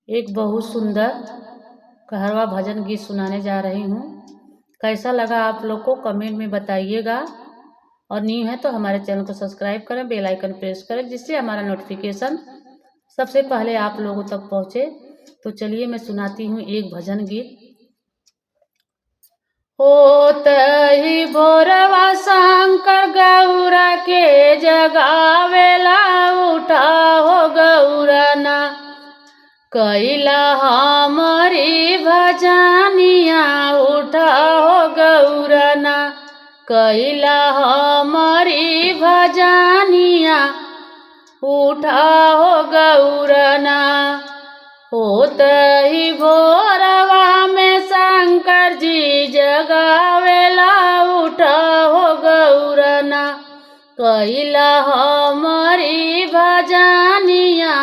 एक बहुत सुंदर कहरवा भजन गीत सुनाने जा रही हूँ। कैसा लगा आप लोग को कमेंट में बताइएगा, और न्यू है तो हमारे चैनल को सब्सक्राइब करें, बेल आइकन प्रेस करें, जिससे हमारा नोटिफिकेशन सबसे पहले आप लोगों तक पहुँचे। तो चलिए मैं सुनाती हूँ एक भजन गीत। होत ही भोरवा शंकर गौरा के जगावेला, उठा हो गौरना कैला हमारी भजनिया, उठा हो गौरना कैला हमारी भजनिया, उठा हो गौरना। होत ही भोरवा में शंकर जी जगावेला, उठा हो गौरना कैला हमारी भजनिया,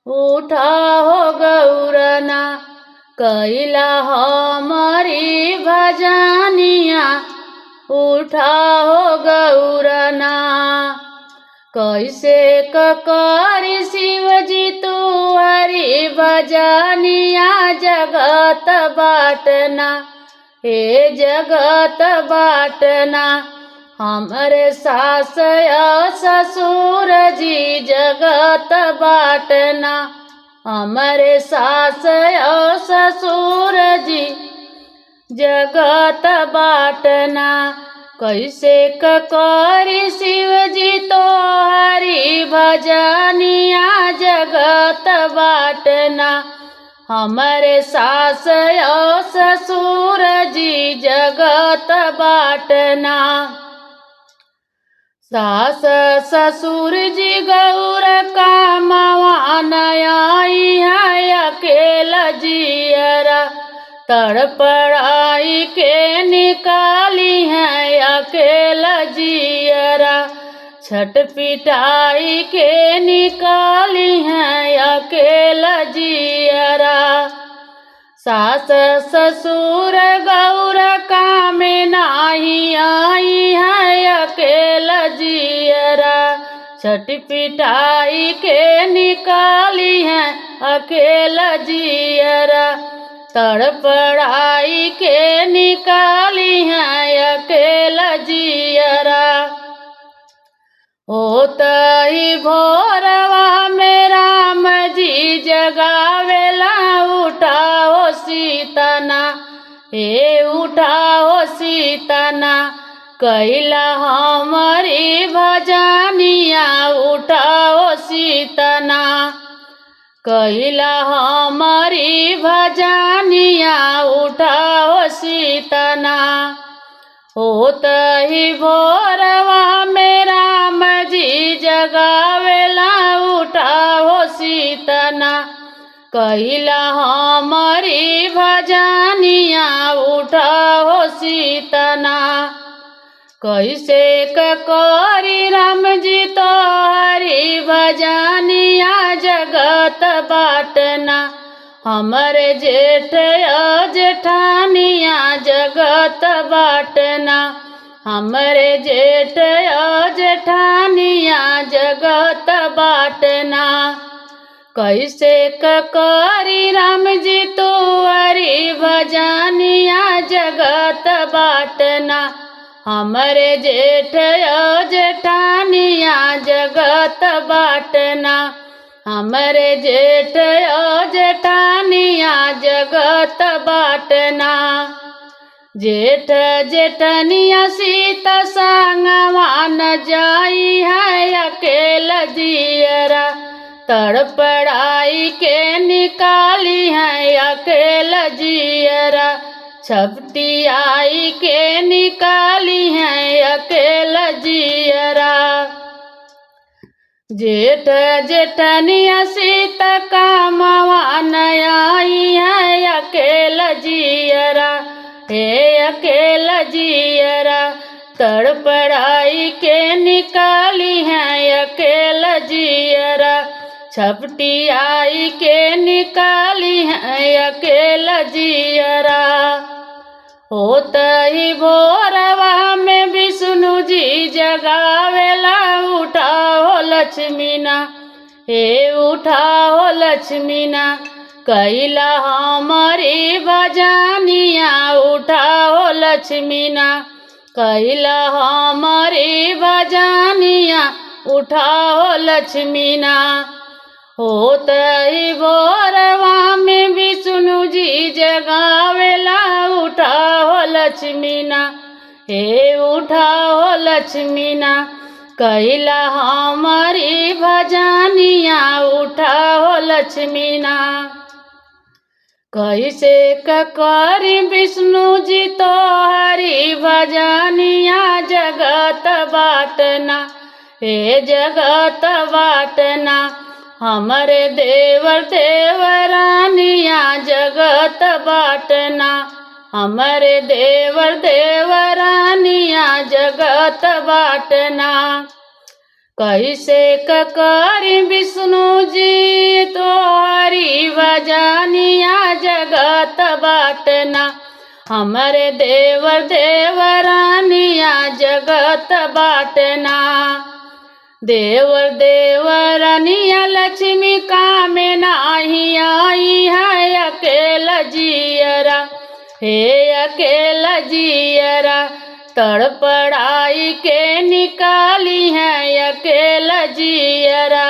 उठा हो गौरना कैला हमारी भजनिया, उठा हो गौरना। कैसे करी शिव जी तू हरि भजनिया, जगत बाटना हे जगत बाटना। हमरे सास ससुर जी जगत बाटना, हमरे सास ससुर जी जगत बाटना। कैसे करी शिव जी तो हरि भजनिया, जगत बाटना। हमरे सास ससुर जी जगत बाटना। सास ससुर जी गौर कामवा नयाई है, अकेला जियरा तड़पड़ाई के निकाली है, अकेला जियरा छट पिटाई के निकाली है, अकेला जियरा। सास ससुर गौर काम नाही आई है, अकेला जियरा छट पिटाई के निकाली है, अकेला जियरा तड़पड़ाई के निकाली है, अकेला जियरा। होत ही भोरवा में राम जी जगावेला, उठाओ सीतना हे उठाओ सीतना कैला हमारी भजनिया, उठाओ सीतना कैला हमारी भजनिया, उठाओ सीतना। होत ही भोरवा में राम जी जगावेला, उठाओ सीतना कैला हमारी भजनिया, उठाओ सीतना। कैसे करी राम जी तो हरि भजनिया, जगत बाटना। हमरे जेठ जेठानिया जगत बाटना, हमरे जेठ जेठानिया जगत बाटना। कैसे करी राम जी तो हरि भजनिया, जगत बाटना। हमरे जेठ जेठानिया जगत बाटना, हमरे जेठ जेठानिया जगत बाटना। जेठ जेठनिया सीता संगवा न जाई है, अकेला जियरा तड़पड़ाई के निकाली है, अकेला जियरा छपटी आई के निकाली है, अकेला जियरा। जेठ जेठनिया सीता कामवा नयाई है, अकेला जियरा हे अकेला जियरा तड़पड़ाई के निकाली है, अकेला जियरा छपटी आई के निकाली है, अकेला जियरा। होत ही भोरवा में विष्णु जी जगावेला, उठाओ लक्ष्मीना हे उठाओ लक्ष्मी ना कैला हमारी भजनिया, उठाओ लक्ष्मी ना कैला हमारी भजनिया, उठाओ लक्ष्मी ना। होत ही भोरवा में विष्णु जी जगावेला, उठाओ लक्ष्मी ना हे उठाओ लक्ष्मी ना कैला हमारी भजनिया, उठाओ लक्ष्मी ना। कैसे करी विष्णु जी तो हरि भजनिया, जगत बाटना हे जगत बाटना, हमरे देवर देवरानिया जगत बाटना, हमरे देवर देवरानिया जगत बाटना। कैसे करी विष्णु जी तो हरि भजनिया, जगत बाटना, हमरे देवर देवरानिया जगत बाटना। देवर देवरानिया लक्ष्मी काम नाही आई है, अकेला जियरा हे अकेला जियरा, तड़पड़ाई के निकाली है अकेला जियरा,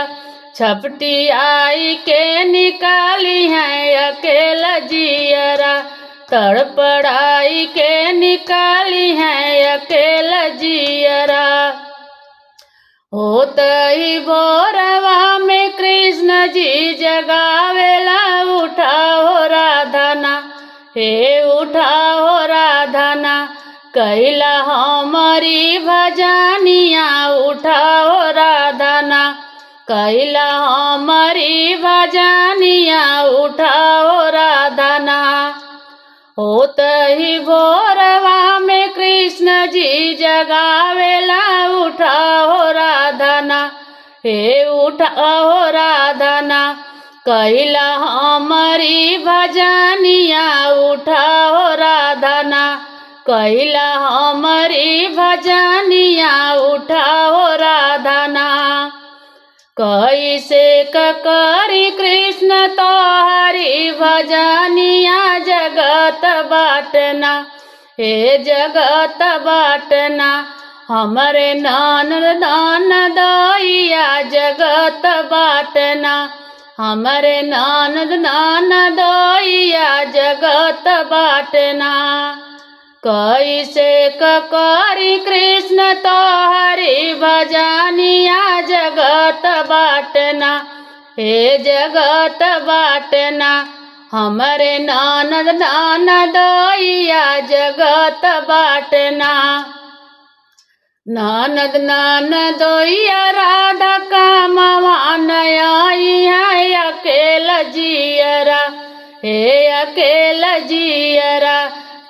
छपटी आई के निकाली है अकेला जियरा, तड़पड़ाई के निकाली है अकेला जियरा। होत ही भोरवा में कृष्ण जी जगावेला, उठाओ राधना हे उठाओ राधना, कैला हमारी भजनिया, उठाओ राधना कैला हमारी भजनिया, उठाओ राधना। होत ही भोरवा में कृष्ण जी जगावेला, उठाओ राधना हे उठाओ राधना, कैला हमारी भजनिया, उठाओ राधना कैला हमारी भजनिया, उठाओ राधना। कैसे करी कृष्ण तो हरि भजनिया, जगत बाटना हे जगत बाटना, हमरे ननद दैया जगत बाटना, हमरे ननद दैया जगत बाटना। कैसे करी कृष्ण तो हरि भजनिया, जगत बाटना हे जगत बाटना, हमरे ननद दैया जगत बाटना। ननद दैया राधा कामवान आई है, अकेला जियरा हे अकेला जियरा,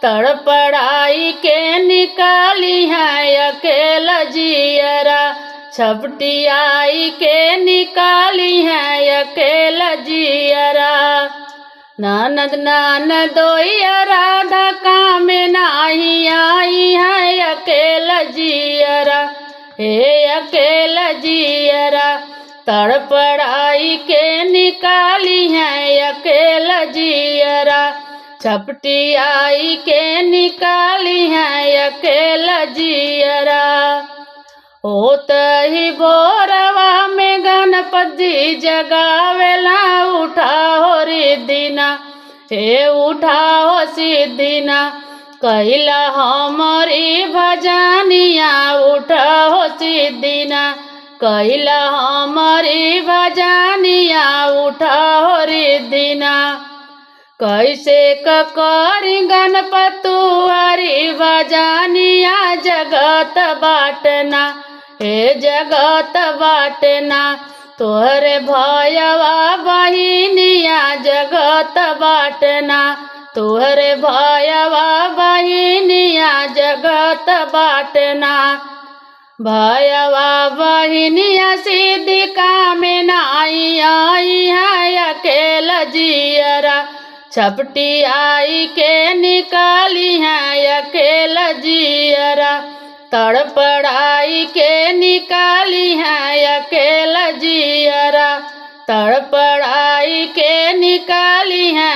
तड़पड़ाई के निकाली है अकेला जियरा, छपटी आई के निकाली है अकेला जियरा। ननद दैया राधा काम नाही आई है, अकेला जियरा हे अकेला जियरा, तड़पड़ाई के निकाली है अकेला जियरा, छपटी आई के निकाली है अकेला जियरा। होत ही भोरवा में गणपति जगावेला, उठाओ रिद्धिना हे उठाओ सिद्धिना, कैला हमारी भजनिया, उठाओ सिद्धिना कैला हमारी भजनिया, उठाओ रिद्धिना। कैसे करी गणपतु हरि भजनिया, जगत बाटना हे जगत बाटना, तोहरे भयवा बहिनिया जगत बाटना, तोहरे भयवा बहिनिया जगत बाटना। भयवा बहिनिया सिद्धि काम नाही आई है, अकेला जियरा, छपटी आई के निकाली है अकेला जियरा, तड़पड़ाई के निकाली है अकेला जियरा, तड़पड़ाई के निकाली है